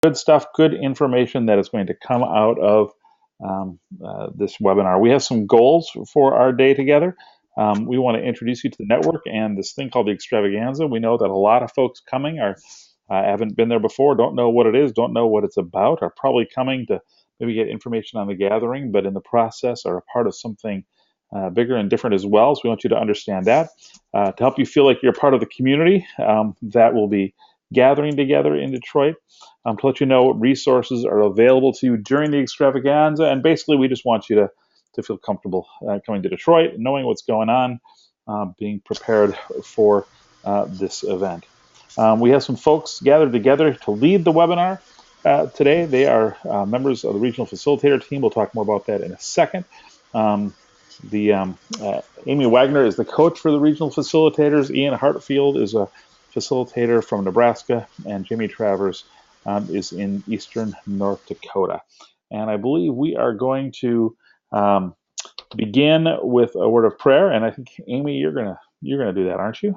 good stuff, good information that is going to come out of this webinar. We have some goals for our day together. We want to introduce you to the network and this thing called the Extravaganza. We know that a lot of folks coming haven't been there before, don't know what it is, don't know what it's about, are probably coming to maybe get information on the gathering, but in the process are a part of something bigger and different as well. So we want you to understand that. To help you feel like you're part of the community that will be gathering together in Detroit, to let you know what resources are available to you during the Extravaganza. And basically, we just want you to feel comfortable coming to Detroit, knowing what's going on, being prepared for this event. We have some folks gathered together to lead the webinar today. They are members of the regional facilitator team. We'll talk more about that in a second. Amy Wagner is the coach for the regional facilitators. Ian Hartfield is a facilitator from Nebraska, and Jamie Travers is in eastern North Dakota. And I believe we are going to begin with a word of prayer. And I think, Amy, you're gonna do that, aren't you?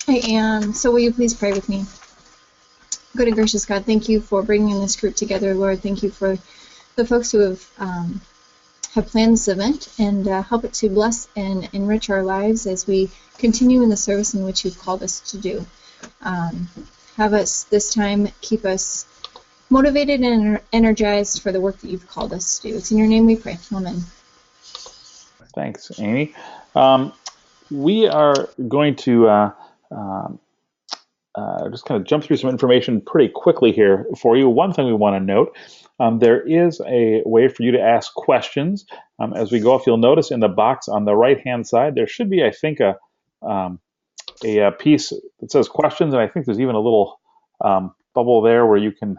I am. So will you please pray with me? Good and gracious God, thank you for bringing this group together, Lord. Thank you for the folks who have planned this event, and help it to bless and enrich our lives as we continue in the service in which you've called us to do. Have us this time keep us motivated and energized for the work that you've called us to do. It's in your name we pray. Amen. Thanks, Amy. We are going to just kind of jump through some information pretty quickly here for you. One thing we want to note, there is a way for you to ask questions as we go. If you'll notice in the box on the right-hand side, there should be, I think, a piece that says questions, and I think there's even a little bubble there where you can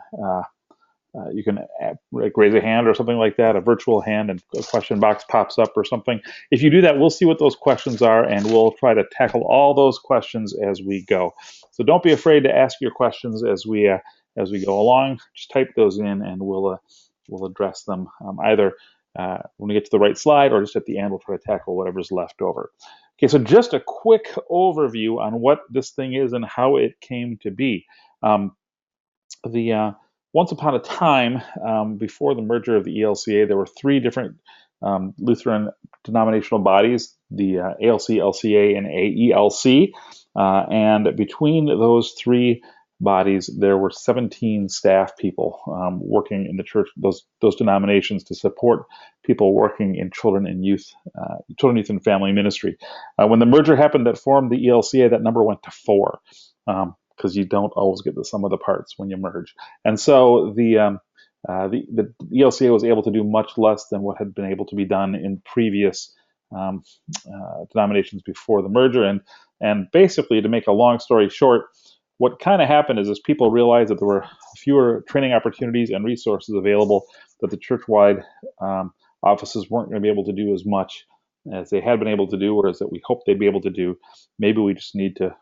like raise a hand or something like that, a virtual hand, and a question box pops up or something. If you do that, we'll see what those questions are, and we'll try to tackle all those questions as we go. So don't be afraid to ask your questions as we go along. Just type those in, and we'll address them either when we get to the right slide, or just at the end we'll try to tackle whatever's left over. Okay, so just a quick overview on what this thing is and how it came to be. Once upon a time, before the merger of the ELCA, there were three different Lutheran denominational bodies, the ALC, LCA, and AELC. And between those three bodies, there were 17 staff people working in the church, those denominations, to support people working in children, youth, and family ministry. When the merger happened that formed the ELCA, that number went to 4. Because you don't always get the sum of the parts when you merge. And so the ELCA was able to do much less than what had been able to be done in previous denominations before the merger. And basically, to make a long story short, what kind of happened is people realized that there were fewer training opportunities and resources available, that the church-wide offices weren't going to be able to do as much as they had been able to do, or as that we hoped they'd be able to do. Maybe we just need to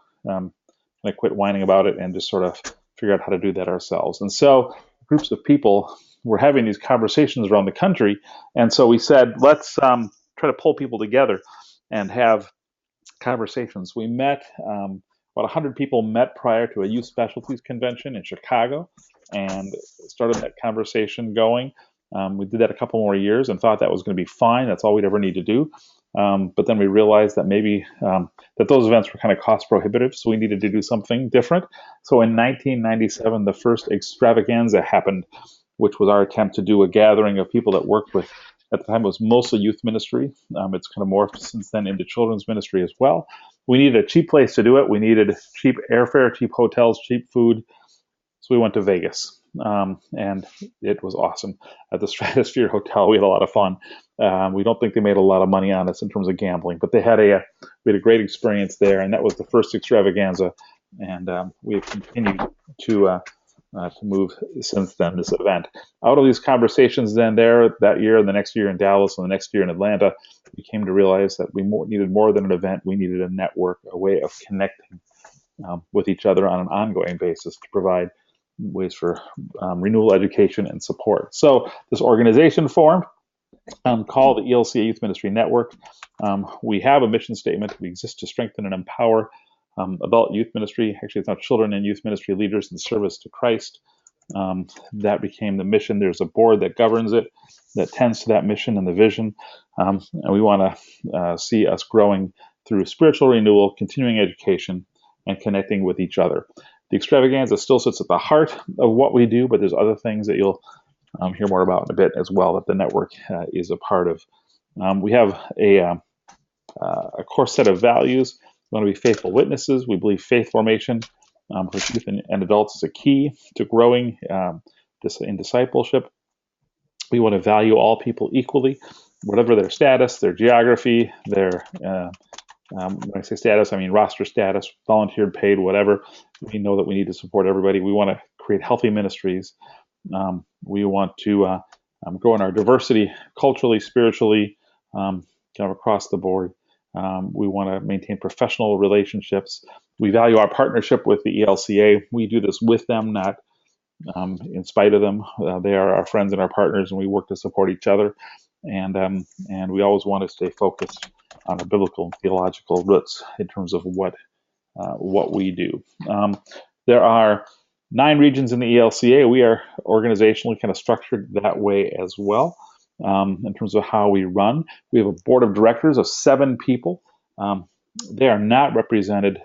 quit whining about it and just sort of figure out how to do that ourselves. And so groups of people were having these conversations around the country, and so we said, let's try to pull people together and have conversations. We met, about 100 people met prior to a youth specialties convention in Chicago and started that conversation going. We did that a couple more years and thought that was going to be fine. That's all we'd ever need to do. But then we realized that maybe that those events were kind of cost prohibitive, so we needed to do something different. So in 1997, the first Extravaganza happened, which was our attempt to do a gathering of people that worked with, at the time it was mostly youth ministry. It's kind of morphed since then into children's ministry as well. We needed a cheap place to do it. We needed cheap airfare, cheap hotels, cheap food. So we went to Vegas, and it was awesome. At the Stratosphere Hotel, we had a lot of fun. We don't think they made a lot of money on us in terms of gambling, but we had a great experience there, and that was the first Extravaganza. And we have continued to move since then, this event. Out of these conversations then that year, and the next year in Dallas, and the next year in Atlanta, we came to realize that we needed more than an event. We needed a network, a way of connecting with each other on an ongoing basis to provide ways for renewal education and support. So this organization formed called the ELCA Youth Ministry Network. We have a mission statement. We exist to strengthen and empower adult youth ministry. Actually, it's now children and youth ministry leaders in service to Christ. that became the mission. There's a board that governs it, that tends to that mission and the vision. And we want to see us growing through spiritual renewal, continuing education, and connecting with each other. The extravaganza still sits at the heart of what we do, but there's other things that you'll hear more about in a bit as well that the network is a part of. We have a core set of values. We want to be faithful witnesses. We believe faith formation for youth and adults is a key to growing in discipleship. We want to value all people equally, whatever their status, their geography, their when I say status, I mean roster status, volunteered, paid, whatever. We know that we need to support everybody. We want to create healthy ministries. We want to grow in our diversity, culturally, spiritually, kind of across the board. We want to maintain professional relationships. We value our partnership with the ELCA. We do this with them, not in spite of them. They are our friends and our partners, and we work to support each other. And we always want to stay focused on the biblical and theological roots in terms of what we do. There are 9 regions in the ELCA. We are organizationally kind of structured that way as well in terms of how we run. We have a board of directors of 7 people. They are not represented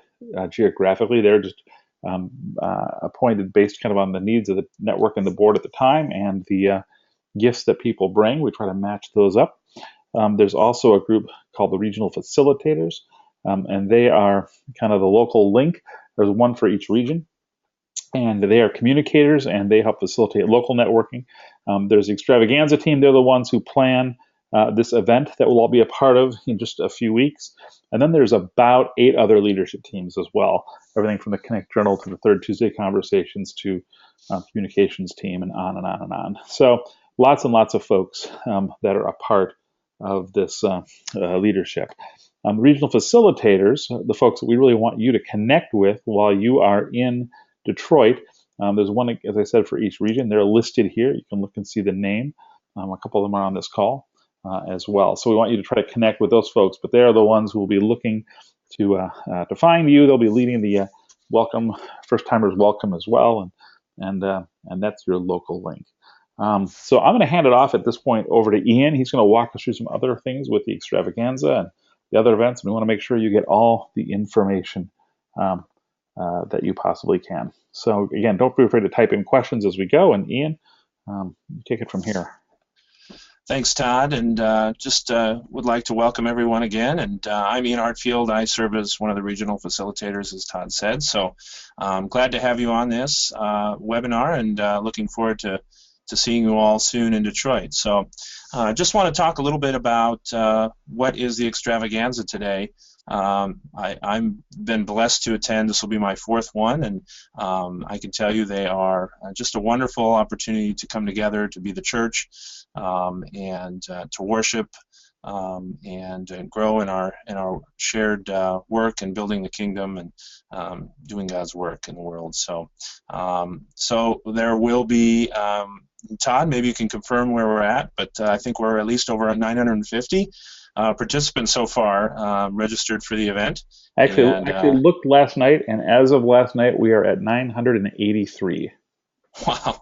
geographically. They're just appointed based kind of on the needs of the network and the board at the time and the gifts that people bring. We try to match those up. There's also a group called the regional facilitators, and they are kind of the local link. There's one for each region, and they are communicators, and they help facilitate local networking. There's the Extravaganza team. They're the ones who plan this event that we'll all be a part of in just a few weeks. And then there's about 8 other leadership teams as well, everything from the Connect Journal to the Third Tuesday Conversations to communications team and on and on and on. So lots and lots of folks that are a part of this leadership. Regional facilitators, the folks that we really want you to connect with while you are in Detroit. There's one, as I said, for each region. They're listed here. You can look and see the name. A couple of them are on this call as well. So we want you to try to connect with those folks, but they're the ones who will be looking to find you. They'll be leading the welcome, first timers welcome as well, and that's your local link. So I'm going to hand it off at this point over to Ian. He's going to walk us through some other things with the extravaganza and the other events, and we want to make sure you get all the information that you possibly can. So again, don't be afraid to type in questions as we go, and Ian, take it from here. Thanks, Todd, and just would like to welcome everyone again. And I'm Ian Hartfield. I serve as one of the regional facilitators, as Todd said. So I'm glad to have you on this webinar, and looking forward to seeing you all soon in Detroit. So just want to talk a little bit about what is the extravaganza today. I've been blessed to attend. This will be my 4th one, and I can tell you they are just a wonderful opportunity to come together, to be the church, and to worship and grow in our shared work and building the kingdom and doing God's work in the world. So there will be. Todd, maybe you can confirm where we're at, but I think we're at least over 950 participants so far registered for the event. Actually looked last night, and as of last night, we are at 983. Wow.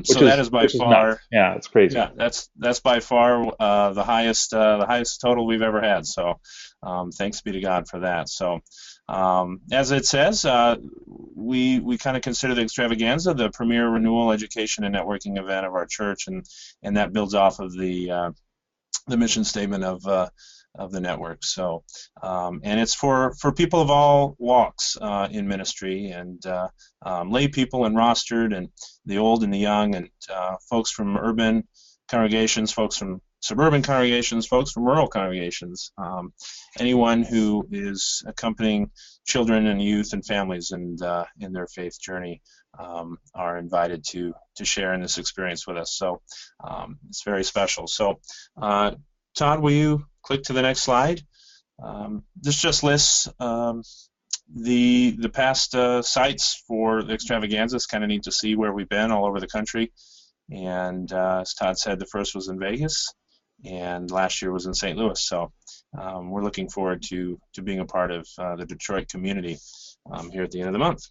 So that is by far, yeah, it's crazy. Yeah, that's by far the highest total we've ever had. So thanks be to God for that. So as it says, we kind of consider the extravaganza the premier renewal, education, and networking event of our church, and that builds off of the mission statement of the network. So and it's for people of all walks in ministry, and lay people and rostered, and the old and the young, and folks from urban congregations, folks from suburban congregations, folks from rural congregations, anyone who is accompanying children and youth and families in their faith journey are invited to share in this experience with us. So it's very special. So Todd, will you click to the next slide? This just lists the past sites for the extravaganza. It's kind of neat to see where we've been all over the country. And as Todd said, the first was in Vegas, and last year was in St. Louis. So we're looking forward to being a part of the Detroit community here at the end of the month.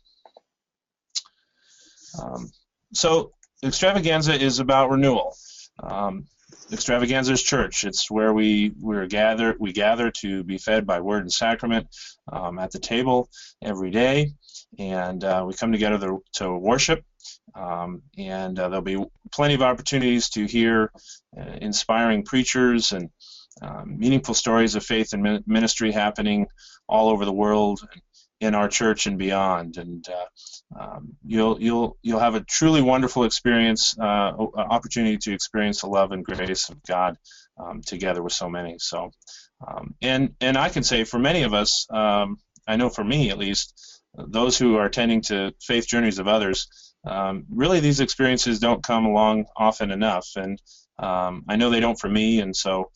So Extravaganza is about renewal. Um, Extravaganza is church. It's where we gather to be fed by word and sacrament at the table every day, and we come together to worship. There'll be plenty of opportunities to hear inspiring preachers and meaningful stories of faith and ministry happening all over the world, in our church and beyond. And you'll have a truly wonderful experience, opportunity to experience the love and grace of God together with so many. So, and I can say for many of us, I know for me at least, those who are tending to faith journeys of others, really these experiences don't come along often enough, and I know they don't for me, and so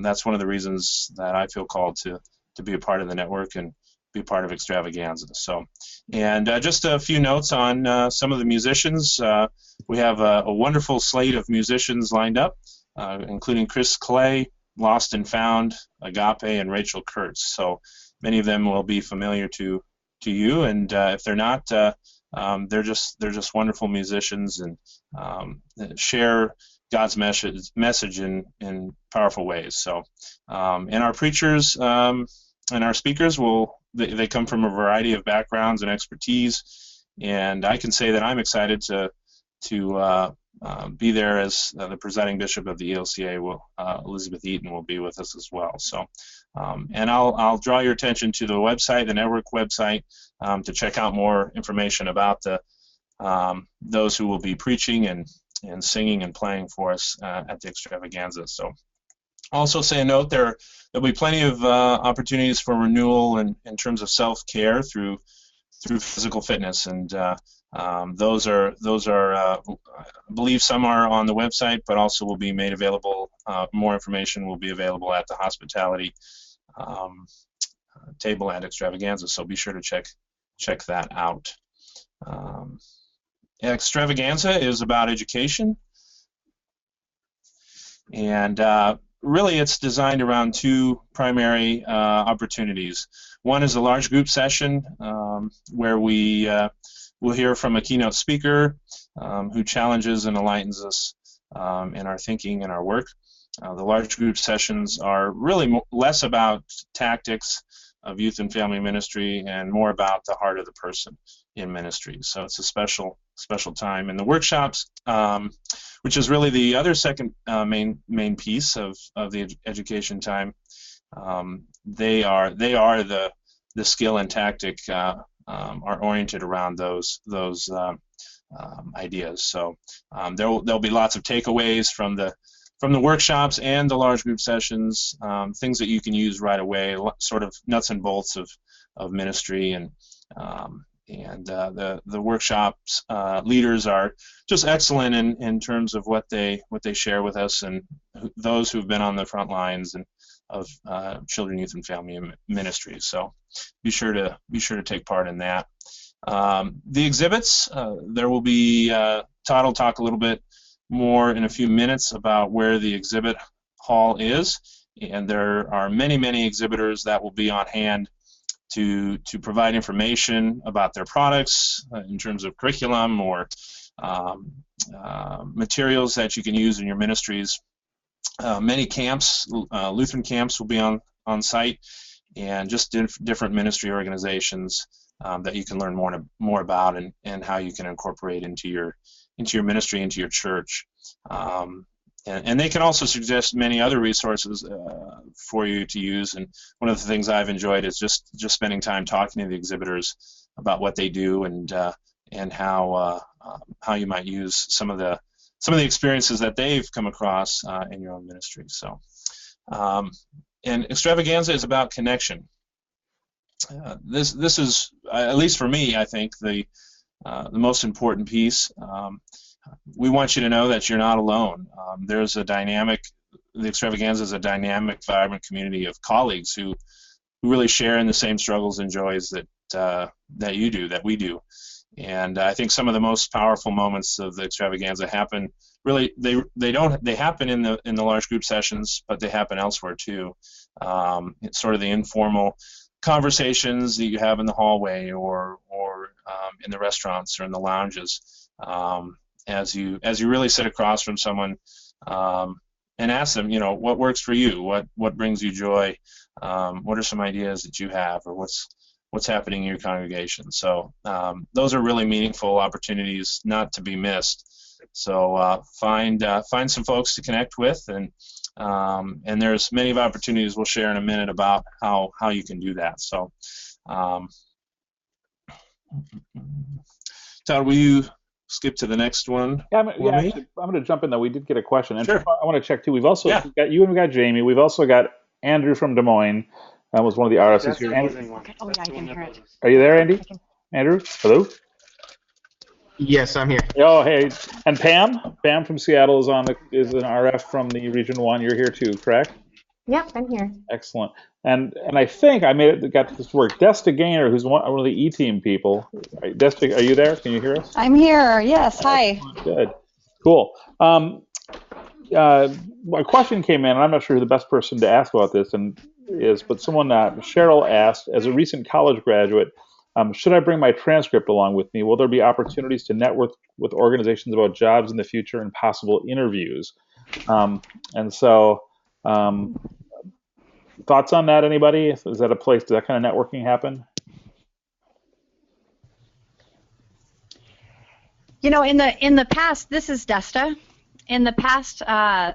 that's one of the reasons that I feel called to be a part of the network and be part of Extravaganza. So, and just a few notes on some of the musicians. We have a wonderful slate of musicians lined up, including Chris Clay, Lost and Found, Agape, and Rachel Kurtz. So many of them will be familiar to you, and if they're not, they're just wonderful musicians and share God's message in powerful ways. So, and our preachers and our speakers they come from a variety of backgrounds and expertise, and I can say that I'm excited to be there as the presiding bishop of the ELCA. Elizabeth Eaton will be with us as well. So, and I'll draw your attention to the website, the network website, to check out more information about those who will be preaching and singing and playing for us at the Extravaganza. So, also say a note, there'll be plenty of opportunities for renewal in terms of self-care through physical fitness, and those are I believe some are on the website, but also will be made available. More information will be available at the hospitality table at Extravaganza, so be sure to check that out. Extravaganza is about education, and really it's designed around two primary opportunities. One is a large group session where we will hear from a keynote speaker who challenges and enlightens us in our thinking and our work. The large group sessions are really less about tactics of youth and family ministry and more about the heart of the person in ministry. So it's a special time. And the workshops, which is really the other second main piece of the education time, they are the skill and tactic are oriented around those ideas. So there'll be lots of takeaways from the workshops and the large group sessions, things that you can use right away, sort of nuts and bolts of ministry, and the workshops leaders are just excellent in terms of what they share with us, and those who've been on the front lines and of children, youth, and family ministry. So be sure to take part in that. The exhibits, there will be Todd will talk a little bit more in a few minutes about where the exhibit hall is, and there are many exhibitors that will be on hand to provide information about their products in terms of curriculum or materials that you can use in your ministries. Many camps, Lutheran camps, will be on site, and just different ministry organizations that you can learn more about and how you can incorporate into your ministry, into your church. And they can also suggest many other resources for you to use. And one of the things I've enjoyed is just spending time talking to the exhibitors about what they do and how you might use some of the experiences that they've come across in your own ministry. So, and Extravaganza is about connection. This is, at least for me, I think the most important piece. We want you to know that you're not alone. There's the Extravaganza is a dynamic, vibrant community of colleagues who really share in the same struggles and joys that you do, that we do. And I think some of the most powerful moments of the Extravaganza happen really they happen in the large group sessions, but they happen elsewhere too. It's sort of the informal conversations that you have in the hallway or in the restaurants or in the lounges. as you really sit across from someone and ask them, what works for you, what brings you joy, what are some ideas that you have, or what's happening in your congregation. So those are really meaningful opportunities not to be missed. So find some folks to connect with, and there's many of opportunities we'll share in a minute about how you can do that. So Todd, will you skip to the next one? Yeah, I'm going to jump in though. We did get a question, and Sure. I want to check too. We've also got you, and we got Jamie. We've also got Andrew from Des Moines. That was one of the RSs here. Oh yeah, I can hear it. Are you there, Andy? Andrew, hello. Yes, I'm here. Oh, hey, and Pam from Seattle is an RF from the Region 1. You're here too, correct? Yep, I'm here. Excellent. And I think I got this to work. Desta Gaynor, who's one of the E-Team people. Desta, are you there? Can you hear us? I'm here. Yes. Hi. Good. Cool. A question came in, and I'm not sure who the best person to ask about this is, but someone, Cheryl asked, as a recent college graduate, should I bring my transcript along with me? Will there be opportunities to network with organizations about jobs in the future and possible interviews? And so, thoughts on that, anybody? Is that a place, does that kind of networking happen? In the past, this is Desta. In the past,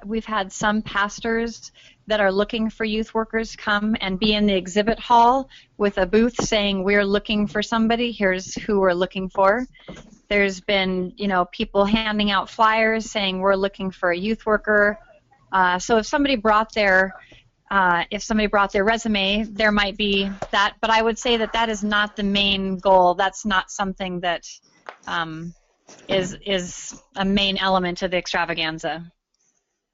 we've had some pastors that are looking for youth workers come and be in the exhibit hall with a booth saying, we're looking for somebody, here's who we're looking for. There's been, people handing out flyers saying, we're looking for a youth worker. So if somebody brought their resume, there might be that, but I would say that is not the main goal. That's not something that is a main element of the extravaganza.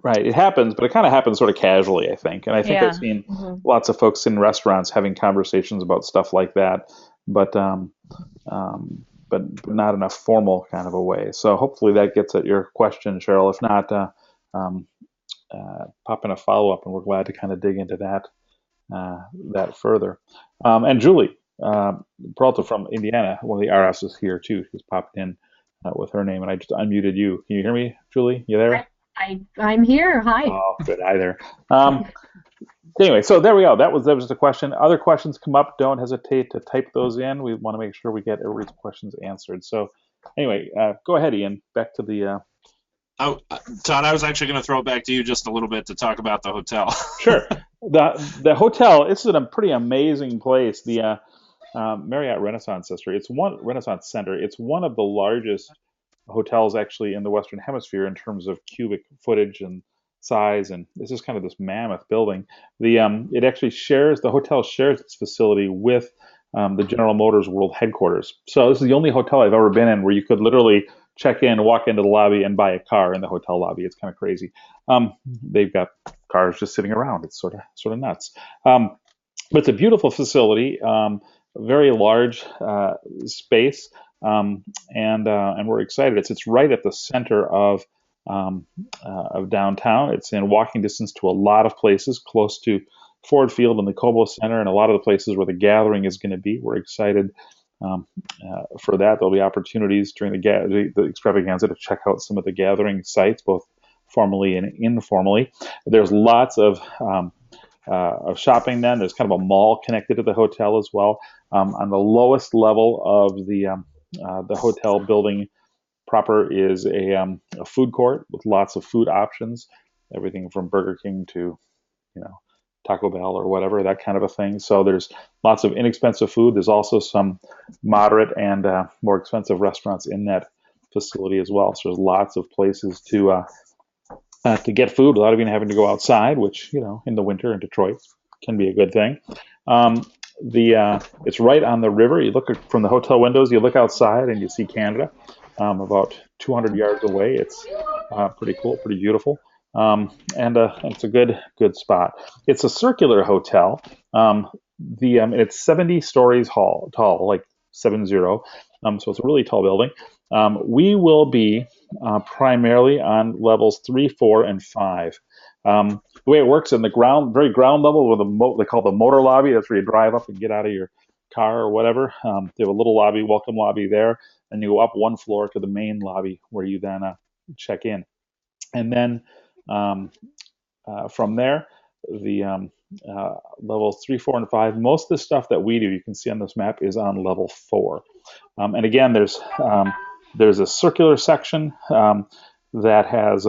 Right, it happens, but it kind of happens sort of casually, I think. And I think I've seen lots of folks in restaurants having conversations about stuff like that, but not in a formal kind of a way. So hopefully that gets at your question, Cheryl. If not, pop in a follow-up, and we're glad to kind of dig into that further. And Julie Peralta from Indiana, one of the RS is here too. She's popped in with her name, and I just unmuted you. Can you hear me, Julie? You there? I'm here. Hi. Oh, good. Hi there. Anyway, so there we go. That was just a question. Other questions come up, don't hesitate to type those in. We want to make sure we get everybody's questions answered. So anyway, go ahead, Ian. Back to the... Todd, I was actually going to throw it back to you just a little bit to talk about the hotel. Sure. The hotel, this is a pretty amazing place. The Marriott Renaissance Center. It's one of the largest hotels actually in the Western Hemisphere in terms of cubic footage and size, and this is kind of this mammoth building. The hotel shares its facility with the General Motors World Headquarters. So this is the only hotel I've ever been in where you could literally check in, walk into the lobby, and buy a car in the hotel lobby. It's kind of crazy. They've got cars just sitting around. It's sort of nuts. But it's a beautiful facility, very large space, and we're excited. It's right at the center of downtown. It's in walking distance to a lot of places, close to Ford Field and the Cobo Center, and a lot of the places where the gathering is going to be. We're excited for that. There'll be opportunities during the extravaganza to check out some of the gathering sites, both formally and informally. There's lots of shopping then. There's kind of a mall connected to the hotel as well. On the lowest level of the hotel building proper is a food court with lots of food options, everything from Burger King to, Taco Bell or whatever, that kind of a thing. So there's lots of inexpensive food. There's also some moderate and more expensive restaurants in that facility as well. So there's lots of places to get food without even having to go outside, which, in the winter in Detroit can be a good thing. It's right on the river. You look from the hotel windows, you look outside and you see Canada about 200 yards away. It's pretty cool, pretty beautiful. And it's a good spot. It's a circular hotel. It's 70 stories tall, like 70. So it's a really tall building. We will be primarily on levels 3, 4, and 5. The way it works in the very ground level, with they call the motor lobby. That's where you drive up and get out of your car or whatever. They have a little lobby, welcome lobby there. and you go up one floor to the main lobby where you then check in. And then from there, the levels 3, 4, and 5, most of the stuff that we do, you can see on this map, is on level 4. And again, there's a circular section that has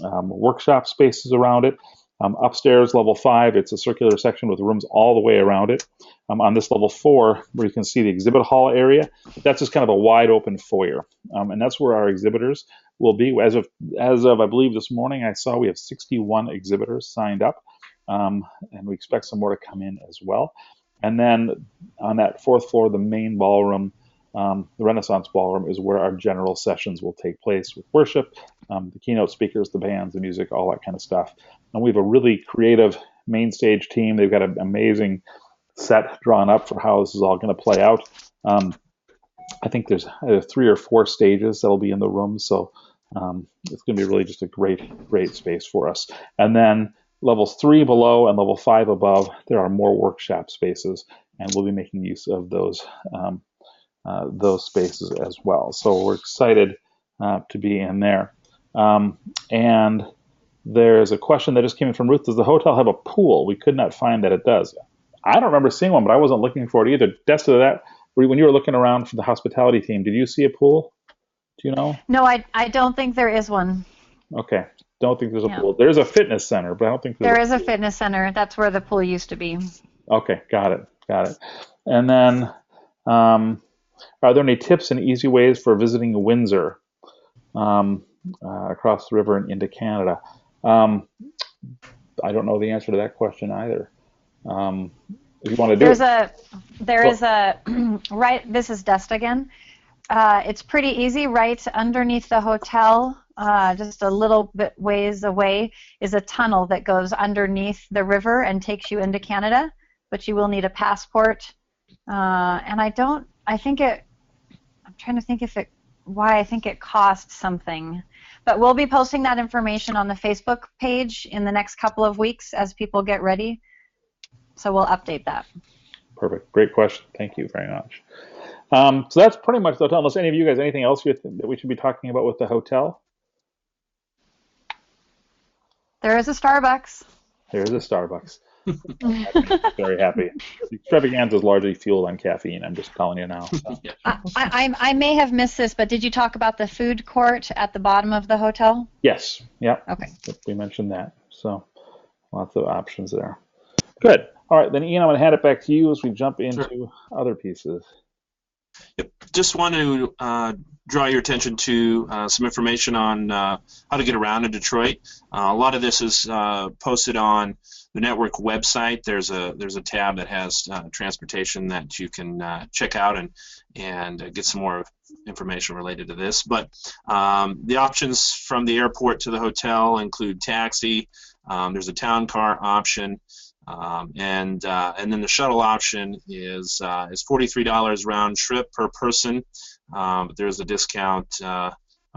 workshop spaces around it. Upstairs, level 5, it's a circular section with rooms all the way around it. On this level 4, where you can see the exhibit hall area, that's just kind of a wide open foyer. And that's where our exhibitors will be. As of I believe this morning, I saw we have 61 exhibitors signed up. And we expect some more to come in as well. And then on that 4th floor, the main ballroom, the Renaissance Ballroom, is where our general sessions will take place with worship, the keynote speakers, the bands, the music, all that kind of stuff. And we have a really creative main stage team. They've got an amazing set drawn up for how this is all going to play out. I think there's 3 or 4 stages that'll be in the room, so it's going to be really just a great space for us. And then levels 3 below and level 5 above, there are more workshop spaces, and we'll be making use of those spaces as well. So we're excited to be in there. And there's a question that just came in from Ruth. Does the hotel have a pool? We could not find that it does. I don't remember seeing one, but I wasn't looking for it either. Desta, when you were looking around for the hospitality team, did you see a pool? Do you know? No, I don't think there is one. Okay. Don't think there's a pool. There's a fitness center, but I don't think there is a fitness center. That's where the pool used to be. Okay, got it. And then, are there any tips and easy ways for visiting Windsor across the river and into Canada? I don't know the answer to that question either. If you want to do there is a right. This is Dust again. It's pretty easy. Right underneath the hotel, just a little bit ways away, is a tunnel that goes underneath the river and takes you into Canada. But you will need a passport. And I'm trying to think why I think it costs something. But we'll be posting that information on the Facebook page in the next couple of weeks as people get ready. So we'll update that. Perfect. Great question. Thank you very much. So that's pretty much the hotel. Unless any of you guys, anything else that we should be talking about with the hotel? There is a Starbucks. There's a Starbucks. Very happy. Extravaganza is largely fueled on caffeine. I'm just telling you now. So. I may have missed this, but did you talk about the food court at the bottom of the hotel? Yes. Yeah. Okay. We mentioned that. So lots of options there. Good. All right, then Ian, I'm going to hand it back to you as we jump into other pieces. Yep. Just want to draw your attention to some information on how to get around in Detroit. A lot of this is posted on the network website. There's a tab that has transportation that you can check out and get some more information related to this. But the options from the airport to the hotel include taxi. There's a town car option. And then the shuttle option is $43 round trip per person, but there's a discount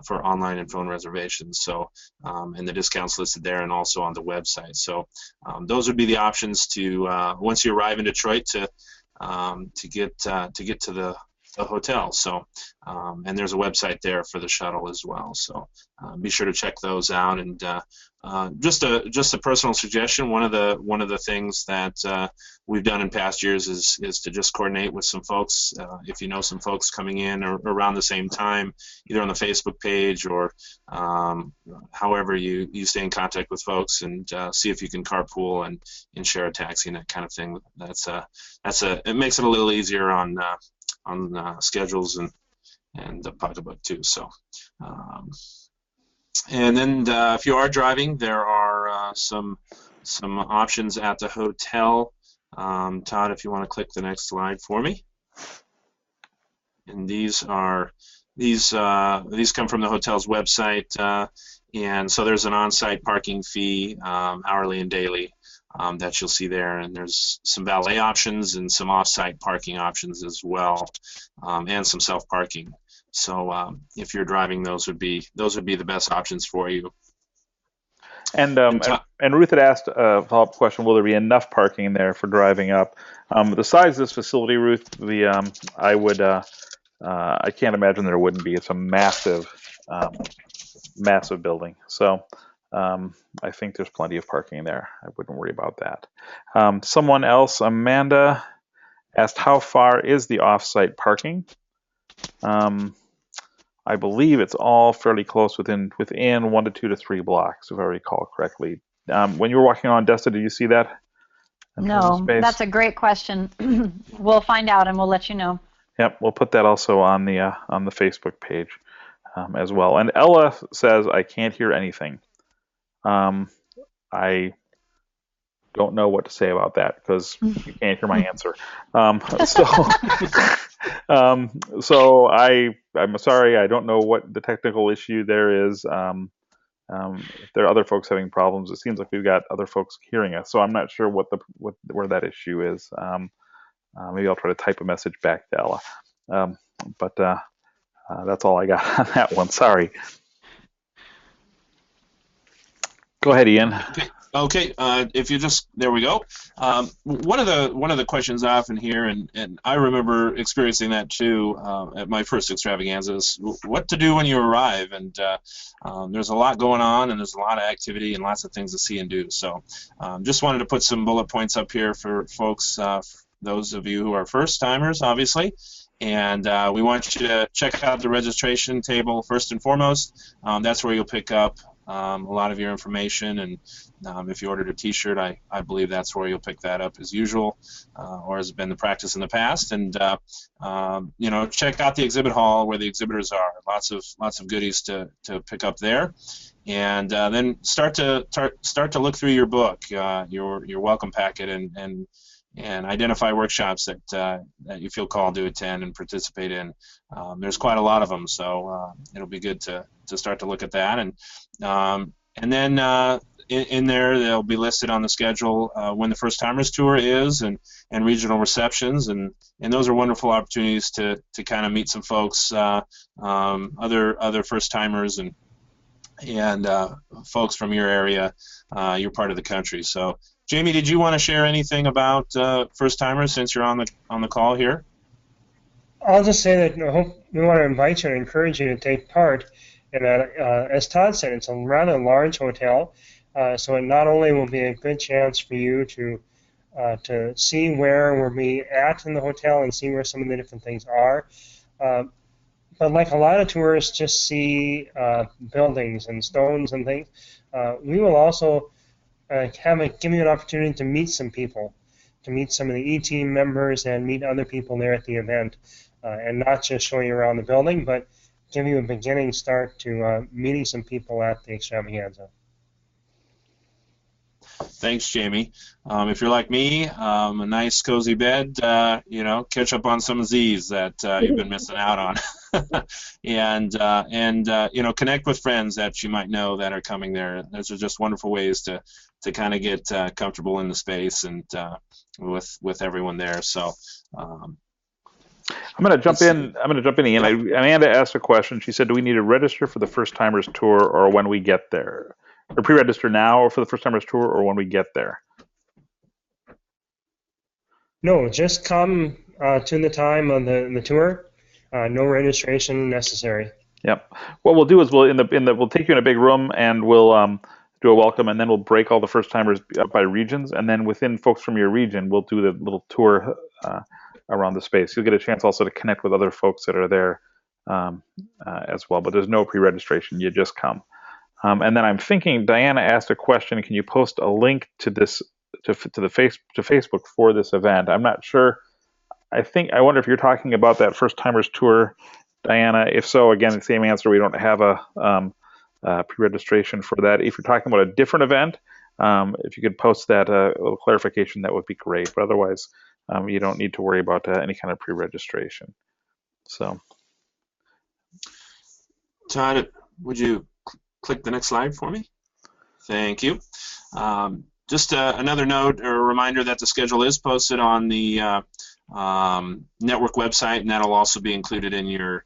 for online and phone reservations. So, and the discounts listed there and also on the website. So, those would be the options to once you arrive in Detroit to get to the hotel. So, and there's a website there for the shuttle as well. So, be sure to check those out. And just a personal suggestion. One of the things that we've done in past years is to just coordinate with some folks. If you know some folks coming in or around the same time, either on the Facebook page or however you stay in contact with folks, and see if you can carpool and share a taxi and that kind of thing. It makes it a little easier on schedules and the pocketbook too. So, and then if you are driving, there are some options at the hotel. Todd, if you want to click the next slide for me. And these come from the hotel's website, and so there's an on-site parking fee, hourly and daily. That you'll see there, and there's some valet options and some off-site parking options as well, and some self-parking. So if you're driving, those would be the best options for you. And Ruth had asked a follow-up question: will there be enough parking there for driving up? The size of this facility, Ruth, I would I can't imagine there wouldn't be. It's a massive, massive building. So I think there's plenty of parking there. I wouldn't worry about that. Someone else, Amanda, asked how far is the off-site parking? I believe it's all fairly close within 1 to 2 to 3 blocks, if I recall correctly. When you were walking on Desta, did you see that? No, that's a great question. We'll find out and we'll let you know. Yep, we'll put that also on the Facebook page as well. And Ella says, I can't hear anything. I don't know what to say about that because you can't hear my answer. So I'm sorry, I don't know what the technical issue there is. If there are other folks having problems, it seems like we've got other folks hearing us. So I'm not sure where that issue is. Maybe I'll try to type a message back to Ella. But that's all I got on that one. Sorry. Go ahead, Ian. Okay. If you just there we go. One of the questions I often hear, and I remember experiencing that too at my first extravaganzas, what to do when you arrive, and there's a lot going on, and there's a lot of activity and lots of things to see and do. So, just wanted to put some bullet points up here for folks, those of you who are first timers, obviously. And we want you to check out the registration table first and foremost. That's where you'll pick up a lot of your information, and if you ordered a t-shirt, I believe that's where you'll pick that up as usual, or has been the practice in the past. And check out the exhibit hall where the exhibitors are. Lots of goodies to pick up there, and then start to look through your book, your welcome packet, and identify workshops that you feel called to attend and participate in. There's quite a lot of them, so it'll be good to start to look at that. And then in there, they'll be listed on the schedule when the First Timers Tour is, and regional receptions, and those are wonderful opportunities to kind of meet some folks, other first timers and folks from your area, your part of the country. So, Jamie, did you want to share anything about first timers since you're on the call here? I'll just say that we want to invite you and encourage you to take part in that. As Todd said, it's a rather large hotel, so it not only will be a good chance for you to see where we'll be at in the hotel and see where some of the different things are, but like a lot of tourists just see buildings and stones and things, we will also give you an opportunity to meet some people, to meet some of the E-team members and meet other people there at the event, and not just show you around the building, but give you a beginning start to meeting some people at the extravaganza. Thanks, Jamie. If you're like me, a nice cozy bed, catch up on some Z's that you've been missing out on, and connect with friends that you might know that are coming there. Those are just wonderful ways to kind of get comfortable in the space and with everyone there. So. I'm going to jump in, Ian. Amanda asked a question. She said, do we need to register for the First Timers Tour or when we get there? Or pre-register now or for the First Timers Tour or when we get there? No, just come to the time of the tour. No registration necessary. Yep. What we'll do is we'll take you in a big room and we'll do a welcome, and then we'll break all the first timers up by regions, and then within folks from your region, we'll do the little tour around the space. You'll get a chance also to connect with other folks that are there as well, but there's no pre-registration. You just come. And then I'm thinking, Diana asked a question. Can you post a link to this to Facebook for this event? I'm not sure. I wonder if you're talking about that First Timers Tour, Diana. If so, again, the same answer. We don't have a pre-registration for that. If you're talking about a different event, if you could post that a little clarification, that would be great. But otherwise, you don't need to worry about any kind of pre-registration. So, Todd, would you click the next slide for me? Thank you. Just another note or a reminder that the schedule is posted on the network website, and that'll also be included in your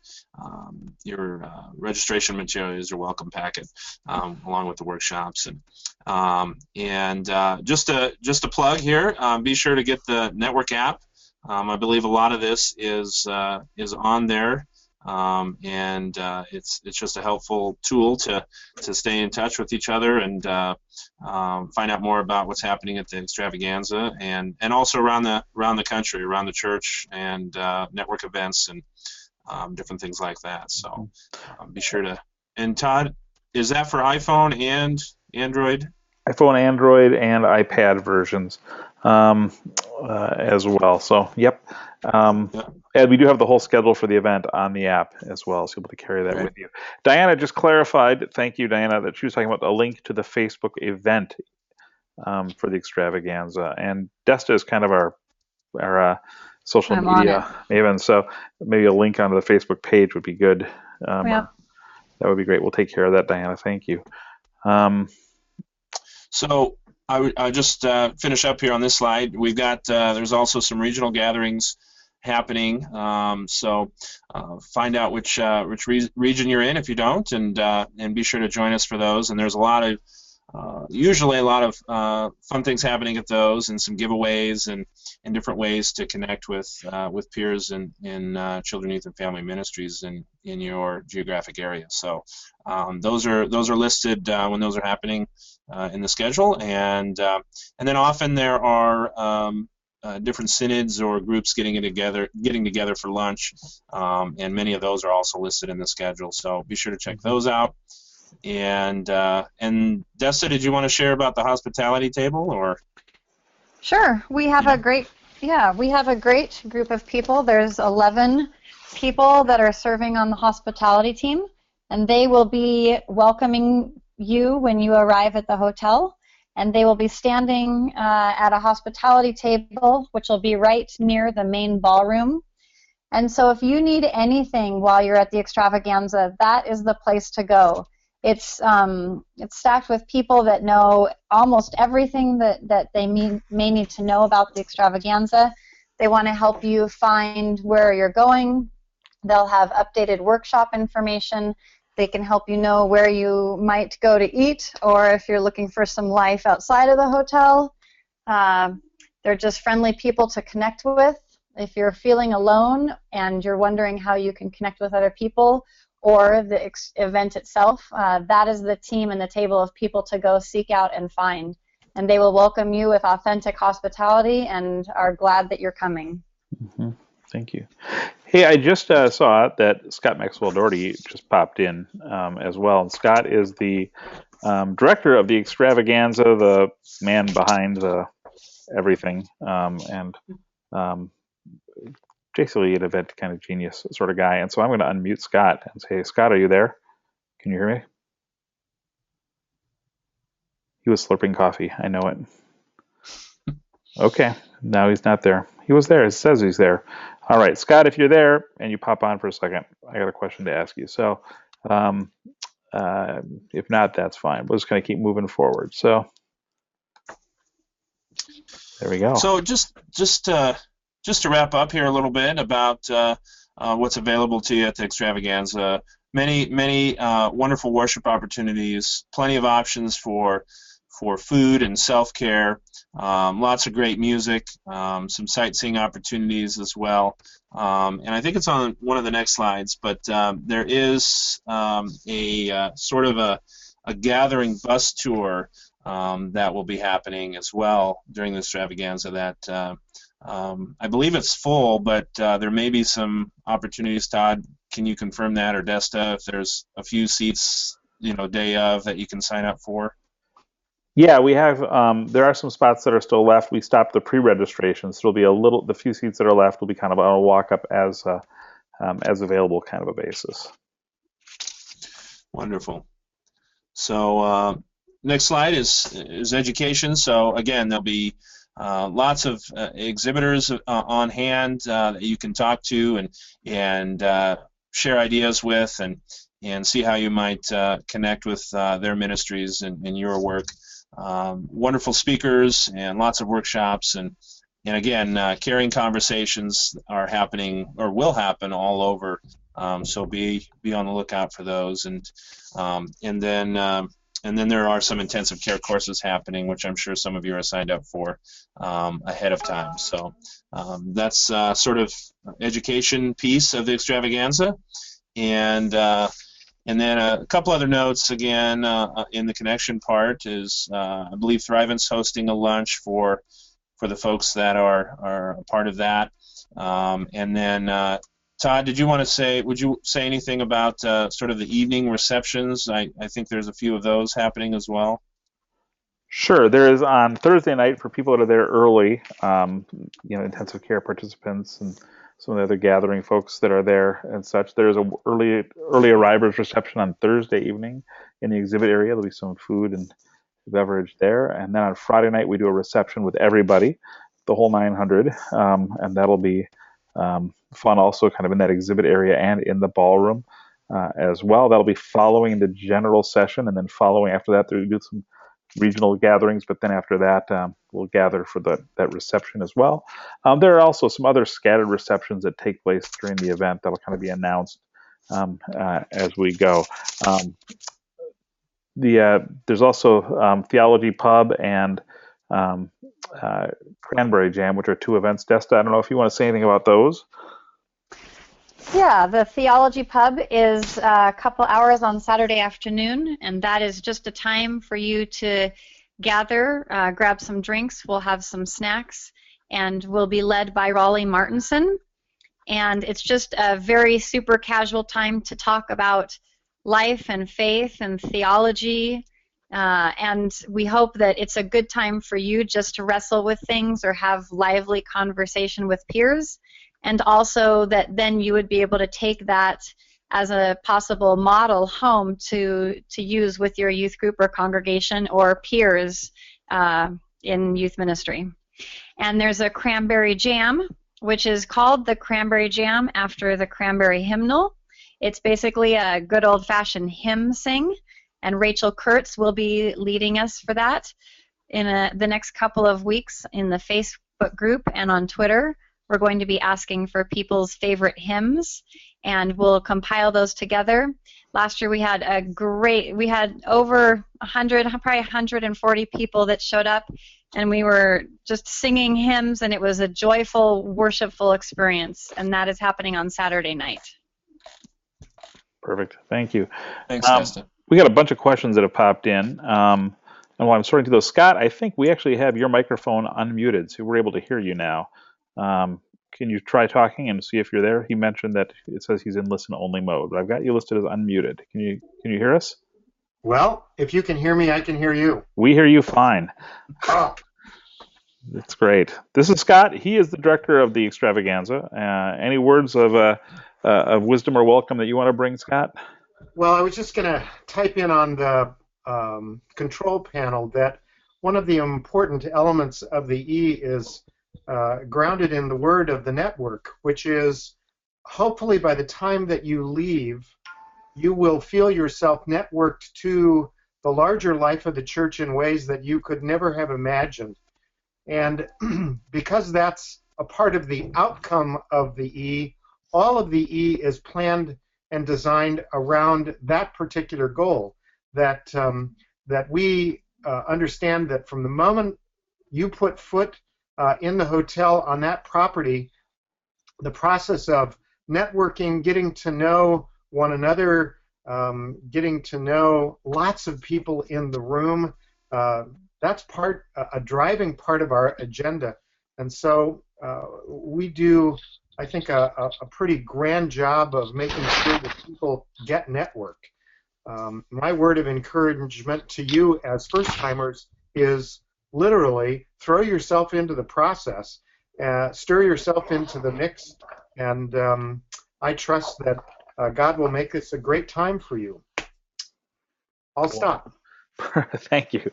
registration materials, your welcome packet, along with the workshops. And just a plug here. Be sure to get the network app I believe a lot of this is on there, and it's just a helpful tool to stay in touch with each other and find out more about what's happening at the Extravaganza and also around the country, around the church, and network events and different things like that. So be sure to. And Todd, is that for iPhone and Android? iPhone, Android, and iPad versions as well. So, yep. And we do have the whole schedule for the event on the app as well, so you'll be able to carry that with you. Diana just clarified, thank you, Diana, that she was talking about a link to the Facebook event for the Extravaganza. And Desta is kind of our social media maven, so maybe a link onto the Facebook page would be good. That would be great. We'll take care of that, Diana. Thank you. So I just finish up here on this slide. We've got there's also some regional gatherings happening. So find out which region you're in if you don't, and be sure to join us for those. And there's a lot of usually a lot of fun things happening at those, and some giveaways and different ways to connect with peers in children, youth, and family ministries in your geographic area. So those are listed when those are happening in the schedule, and then often there are different synods or groups getting together for lunch, and many of those are also listed in the schedule. So be sure to check those out. And Desta, did you want to share about the hospitality table, or? Sure. We have a great group of people. There's 11 people that are serving on the hospitality team, and they will be welcoming you when you arrive at the hotel, and they will be standing at a hospitality table, which will be right near the main ballroom. And so if you need anything while you're at the Extravaganza, that is the place to go. It's staffed with people that know almost everything that they may need to know about the Extravaganza. They want to help you find where you're going. They'll have updated workshop information. They can help you know where you might go to eat, or if you're looking for some life outside of the hotel. They're just friendly people to connect with. If you're feeling alone and you're wondering how you can connect with other people, or the event itself, that is the team and the table of people to go seek out and find. And they will welcome you with authentic hospitality and are glad that you're coming. Mm-hmm. Thank you. Hey, I just saw that Scott Maxwell Doherty just popped in as well. And Scott is the director of the Extravaganza, the man behind everything, and basically an event kind of genius sort of guy. And so I'm going to unmute Scott and say, Scott, are you there? Can you hear me? He was slurping coffee. I know it. Okay. Now he's not there. He was there. It says he's there. All right, Scott, if you're there and you pop on for a second, I got a question to ask you. So if not, that's fine. We're just going to keep moving forward. So there we go. So just to wrap up here a little bit about what's available to you at the Extravaganza. Many wonderful worship opportunities, plenty of options for food and self-care, lots of great music, some sightseeing opportunities as well. And I think it's on one of the next slides, but there is a sort of a gathering bus tour that will be happening as well during the Extravaganza that I believe it's full, but there may be some opportunities. Todd, can you confirm that, or Desta, if there's a few seats, day of that you can sign up for? Yeah, we have. There are some spots that are still left. We stopped the pre-registration, so it'll be the few seats that are left will be kind of on a walk-up as available kind of a basis. Wonderful. So next slide is education. So again, there'll be lots of exhibitors on hand that you can talk to and share ideas with and see how you might connect with their ministries and your work. Wonderful speakers and lots of workshops and again, caring conversations are happening or will happen all over. So be on the lookout for those and then And then there are some intensive care courses happening, which I'm sure some of you are signed up for ahead of time. So that's sort of education piece of the extravaganza. And then a couple other notes again in the connection part is I believe Thrivent's hosting a lunch for the folks that are a part of that. And then Todd, would you say anything about sort of the evening receptions? I think there's a few of those happening as well. Sure. There is on Thursday night for people that are there early, intensive care participants and some of the other gathering folks that are there and such. There's a early arrivers reception on Thursday evening in the exhibit area. There'll be some food and beverage there. And then on Friday night, we do a reception with everybody, the whole 900, and that'll be fun also kind of in that exhibit area and in the ballroom as well. That'll be following the general session, and then following after that, we'll do some regional gatherings, but then after that, we'll gather for that reception as well. There are also some other scattered receptions that take place during the event that'll kind of be announced as we go. There's also Theology Pub and Cranberry Jam, which are two events. Desta, I don't know if you want to say anything about those. Yeah, the Theology Pub is a couple hours on Saturday afternoon, and that is just a time for you to gather, grab some drinks. We'll have some snacks, and we'll be led by Raleigh Martinson. And it's just a very super casual time to talk about life and faith and theology. And we hope that it's a good time for you just to wrestle with things or have lively conversation with peers. And also that then you would be able to take that as a possible model home to use with your youth group or congregation or peers in youth ministry. And there's a Cranberry Jam, which is called the Cranberry Jam after the Cranberry Hymnal. It's basically a good old-fashioned hymn sing, and Rachel Kurtz will be leading us for that in the next couple of weeks in the Facebook group and on Twitter. We're going to be asking for people's favorite hymns, and we'll compile those together. Last year we had over 100, probably 140 people that showed up, and we were just singing hymns, and it was a joyful, worshipful experience, and that is happening on Saturday night. Perfect. Thank you. Thanks, Dustin. We got a bunch of questions that have popped in. And while I'm sorting through those, Scott, I think we actually have your microphone unmuted, so we're able to hear you now. Can you try talking and see if you're there? He mentioned that it says he's in listen-only mode, but I've got you listed as unmuted. Can you hear us? Well, if you can hear me, I can hear you. We hear you fine. Oh. That's great. This is Scott. He is the director of the Extravaganza. Any words of wisdom or welcome that you want to bring, Scott? Well, I was just going to type in on the control panel that one of the important elements of the E is grounded in the word of the network, which is hopefully by the time that you leave, you will feel yourself networked to the larger life of the church in ways that you could never have imagined. And because that's a part of the outcome of the E, all of the E is planned and designed around that particular goal, that we understand that from the moment you put foot in the hotel on that property, the process of networking, getting to know one another, getting to know lots of people in the room, that's a driving part of our agenda. And so we do, I think, a pretty grand job of making sure that people get networked. My word of encouragement to you as first-timers is literally throw yourself into the process, stir yourself into the mix, and I trust that God will make this a great time for you. I'll stop. Thank you.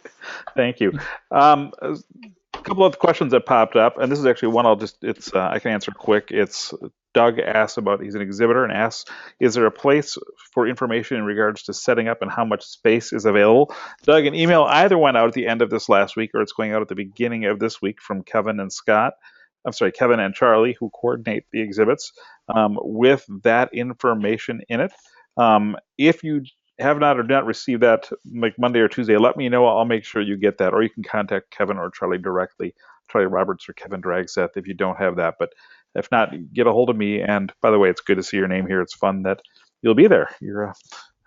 A couple of questions that popped up, and this is actually one I can answer quick. It's Doug asks about, he's an exhibitor, and asks, is there a place for information in regards to setting up and how much space is available? Doug, an email either went out at the end of this last week or it's going out at the beginning of this week from Kevin and Charlie, who coordinate the exhibits, with that information in it. If you have not or do not received that like Monday or Tuesday, let me know. I'll make sure you get that, or you can contact Kevin or Charlie directly, Charlie Roberts or Kevin Dragseth if you don't have that. But if not, get a hold of me. And by the way, it's good to see your name here. It's fun that you'll be there. You're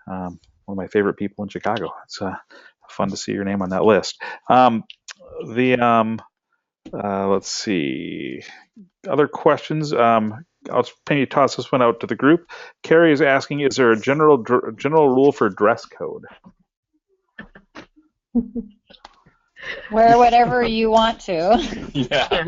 one of my favorite people in Chicago. It's fun to see your name on that list. Let's see. Other questions? I'll maybe toss this one out to the group. Carrie is asking, is there a general rule for dress code? Wear whatever you want to. Yeah.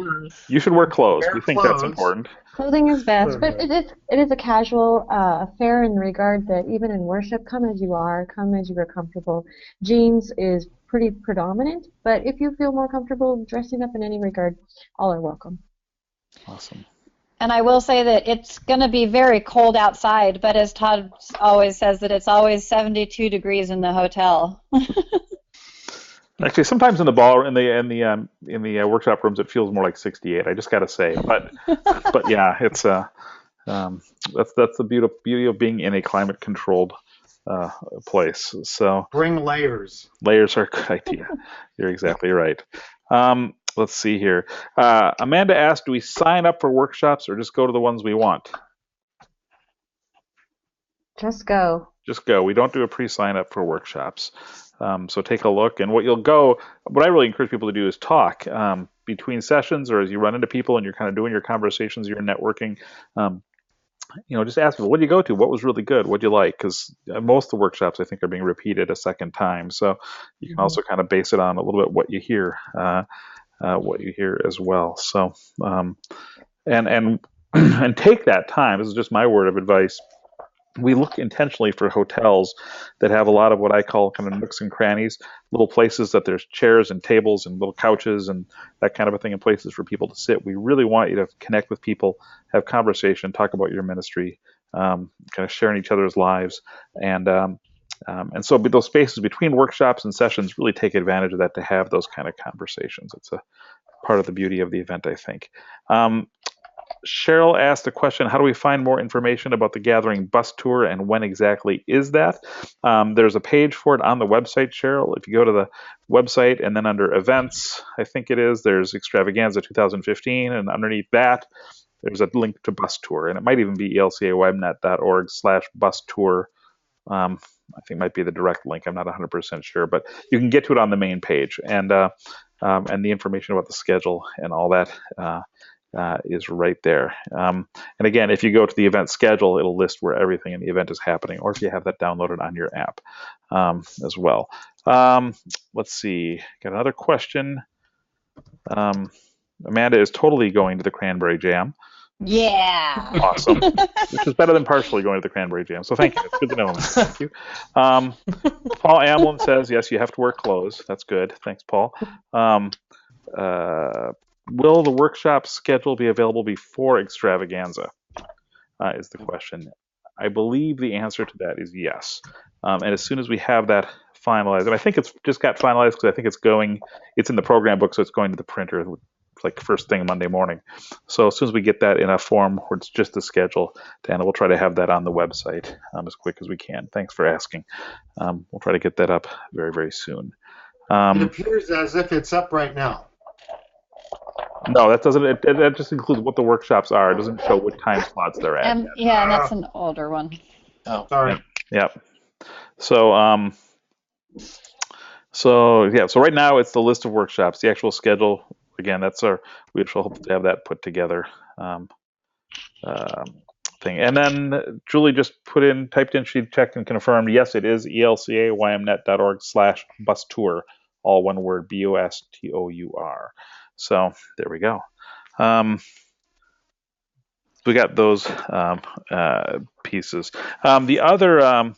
You should wear clothes. Wear We think that's clothes. important. Clothing is best, but it is a casual affair in the regard that even in worship, come as you are, come as you are comfortable. Jeans is pretty predominant, but if you feel more comfortable dressing up in any regard, all are welcome. Awesome. And I will say that it's going to be very cold outside, but as Todd always says, that it's always 72 degrees in the hotel. Actually, sometimes in the ball in the workshop rooms, it feels more like 68. I just got to say, but yeah, it's that's the beauty of being in a climate controlled place. So Bring layers. layers are a good idea. You're exactly right. Let's see here. Amanda asked, do we sign up for workshops or just go to the ones we want? Just go. Just go. We don't do a pre-sign up for workshops. So take a look. And what I really encourage people to do is talk between sessions or as you run into people and you're kind of doing your conversations, you're networking. Just ask people, what did you go to? What was really good? What did you like? Because most of the workshops, I think, are being repeated a second time. So you can also kind of base it on a little bit what you hear as well. So, and take that time. This is just my word of advice. We look intentionally for hotels that have a lot of what I call kind of nooks and crannies, little places that there's chairs and tables and little couches and that kind of a thing, and places for people to sit. We really want you to connect with people, have conversation, talk about your ministry, kind of sharing each other's lives, and so those spaces between workshops and sessions really take advantage of that to have those kind of conversations. It's a part of the beauty of the event, I think. Cheryl asked a question, how do we find more information about the Gathering bus tour and when exactly is that? There's a page for it on the website, Cheryl. If you go to the website and then under events, I think it is, there's Extravaganza 2015, and underneath that, there's a link to bus tour, and it might even be elcawebnet.org/bus tour. I think might be the direct link. I'm not 100% sure, but you can get to it on the main page, and the information about the schedule and all that is right there. And again, if you go to the event schedule, it'll list where everything in the event is happening, or if you have that downloaded on your app as well. Let's see. Got another question. Amanda is totally going to the Cranberry Jam. Yeah. Awesome. Which is better than partially going to the Cranberry Jam. So thank you. It's good to know. Thank you. Paul Amlin says, yes, you have to wear clothes. That's good. Thanks, Paul. Will the workshop schedule be available before Extravaganza? Is the question. I believe the answer to that is yes. And as soon as we have that finalized, and I think it's just got finalized because I think it's in the program book, so it's going to the printer like first thing Monday morning. So as soon as we get that in a form where it's just the schedule, Dan, we'll try to have that on the website as quick as we can. Thanks for asking. We'll try to get that up very, very soon. It appears as if it's up right now. No, that doesn't. That just includes what the workshops are. It doesn't show what time slots they're at. And that's an older one. Oh, Sorry. Yep. So right now it's the list of workshops. The actual schedule, again, we shall hope to have that put together thing. And then Julie just typed in, she checked and confirmed, yes, it is elcaymnet.org/bus tour, all one word, BUSTOUR. So there we go. We got those pieces. The other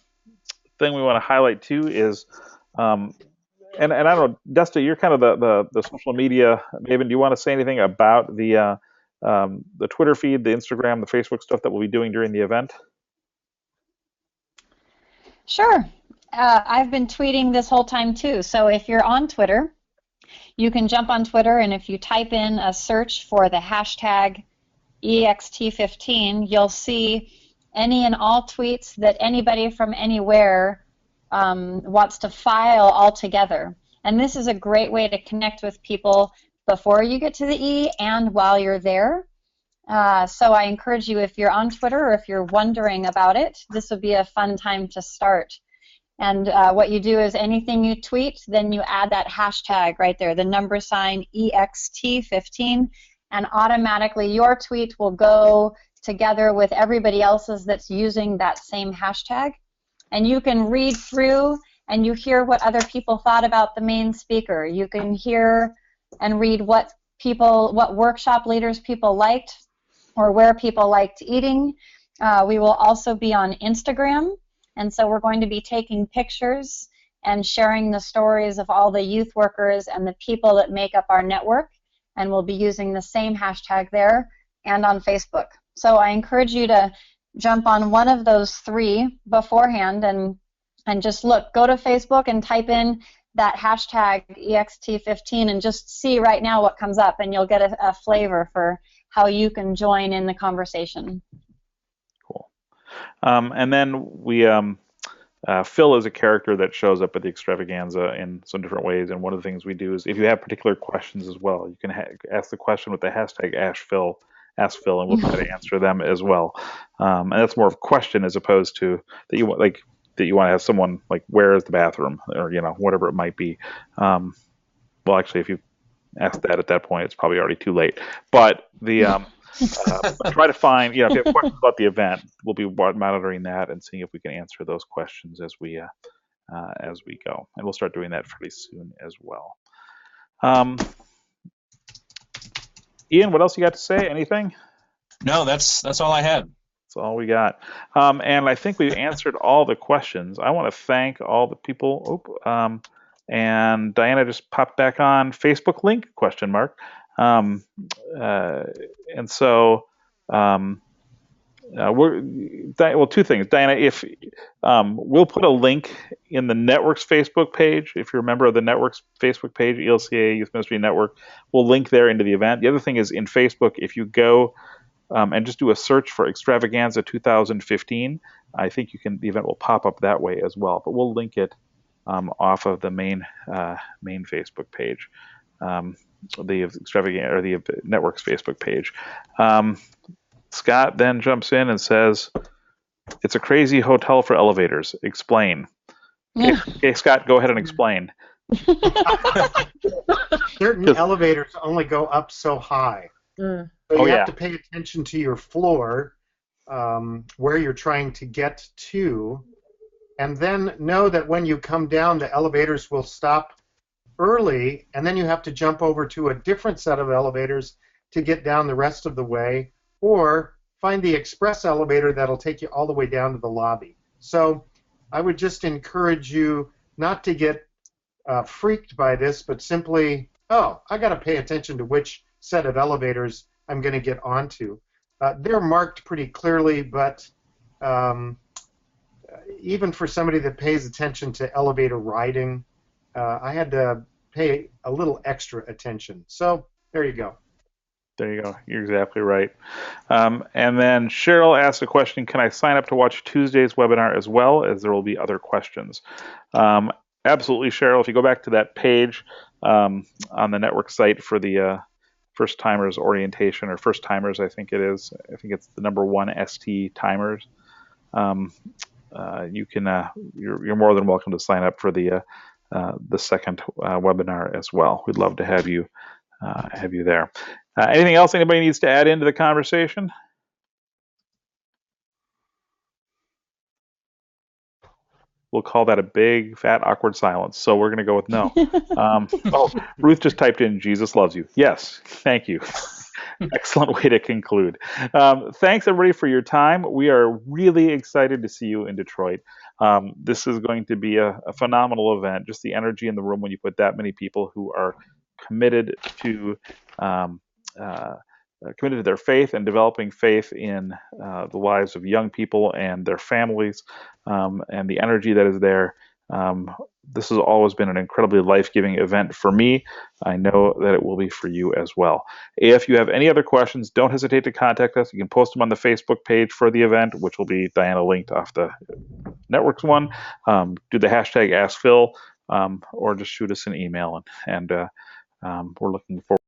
thing we want to highlight too is, and I don't know, Desta, you're kind of the social media maven. Do you want to say anything about the Twitter feed, the Instagram, the Facebook stuff that we'll be doing during the event? Sure. I've been tweeting this whole time too. So if you're on Twitter, you can jump on Twitter, and if you type in a search for the hashtag EXT15, you'll see any and all tweets that anybody from anywhere wants to file all together. And this is a great way to connect with people before you get to the E and while you're there. So I encourage you, if you're on Twitter or if you're wondering about it, this would be a fun time to start. And what you do is anything you tweet, then you add that hashtag right there, the number sign EXT15, and automatically your tweet will go together with everybody else's that's using that same hashtag. And you can read through and you hear what other people thought about the main speaker. You can hear and read what workshop leaders people liked or where people liked eating. We will also be on Instagram, and so we're going to be taking pictures and sharing the stories of all the youth workers and the people that make up our network, and we'll be using the same hashtag there and on Facebook. So I encourage you to jump on one of those three beforehand and just go to Facebook and type in that hashtag EXT15 and just see right now what comes up, and you'll get a flavor for how you can join in the conversation. Cool. And then we, Phil is a character that shows up at the Extravaganza in some different ways, and one of the things we do is if you have particular questions as well, you can ask the question with the hashtag #AskPhil, and we'll try to answer them as well. And that's more of a question as opposed to that you want to have someone like, where is the bathroom, or whatever it might be. Well, actually, if you ask that at that point, it's probably already too late. But try to find, if you have questions about the event, we'll be monitoring that and seeing if we can answer those questions as we go, and we'll start doing that fairly soon as well. Ian, what else you got to say? Anything? No, that's all I had. That's all we got. And I think we've answered all the questions. I want to thank all the people. And Diana just popped back on. Facebook link? ? And so, two things. Diana, if we'll put a link in the network's Facebook page. If you're a member of the network's Facebook page, ELCA Youth Ministry Network, we'll link there into the event. The other thing is in Facebook, if you go and just do a search for Extravaganza 2015, I think the event will pop up that way as well. But we'll link it off of the main Facebook page, the Extravaganza or the network's Facebook page. Scott then jumps in and says, "It's a crazy hotel for elevators. Explain." Okay, Scott, go ahead and explain. Certain elevators only go up so high. So you have to pay attention to your floor, where you're trying to get to, and then know that when you come down, the elevators will stop early, and then you have to jump over to a different set of elevators to get down the rest of the way, or find the express elevator that'll take you all the way down to the lobby. So I would just encourage you not to get freaked by this, but simply, I got to pay attention to which set of elevators I'm going to get onto. They're marked pretty clearly, but even for somebody that pays attention to elevator riding, I had to pay a little extra attention. So there you go. There you go. You're exactly right. And then Cheryl asked a question, can I sign up to watch Tuesday's webinar as well, as there will be other questions? Absolutely, Cheryl. If you go back to that page on the network site for the first timers orientation, or first timers, I think it is. I think it's the number 1 ST timers. You can. You're more than welcome to sign up for the second webinar as well. We'd love to have you there. Anything else anybody needs to add into the conversation? We'll call that a big, fat, awkward silence. So we're going to go with no. Ruth just typed in, Jesus loves you. Yes, thank you. Excellent way to conclude. Thanks, everybody, for your time. We are really excited to see you in Detroit. This is going to be a phenomenal event. Just the energy in the room when you put that many people who are committed to their faith and developing faith in the lives of young people and their families, and the energy that is there. this has always been an incredibly life-giving event for me. I know that it will be for you as well. If you have any other questions, don't hesitate to contact us. You can post them on the Facebook page for the event, which will be Diana linked off the network's one. Do the hashtag AskPhil, or just shoot us an email, and we're looking forward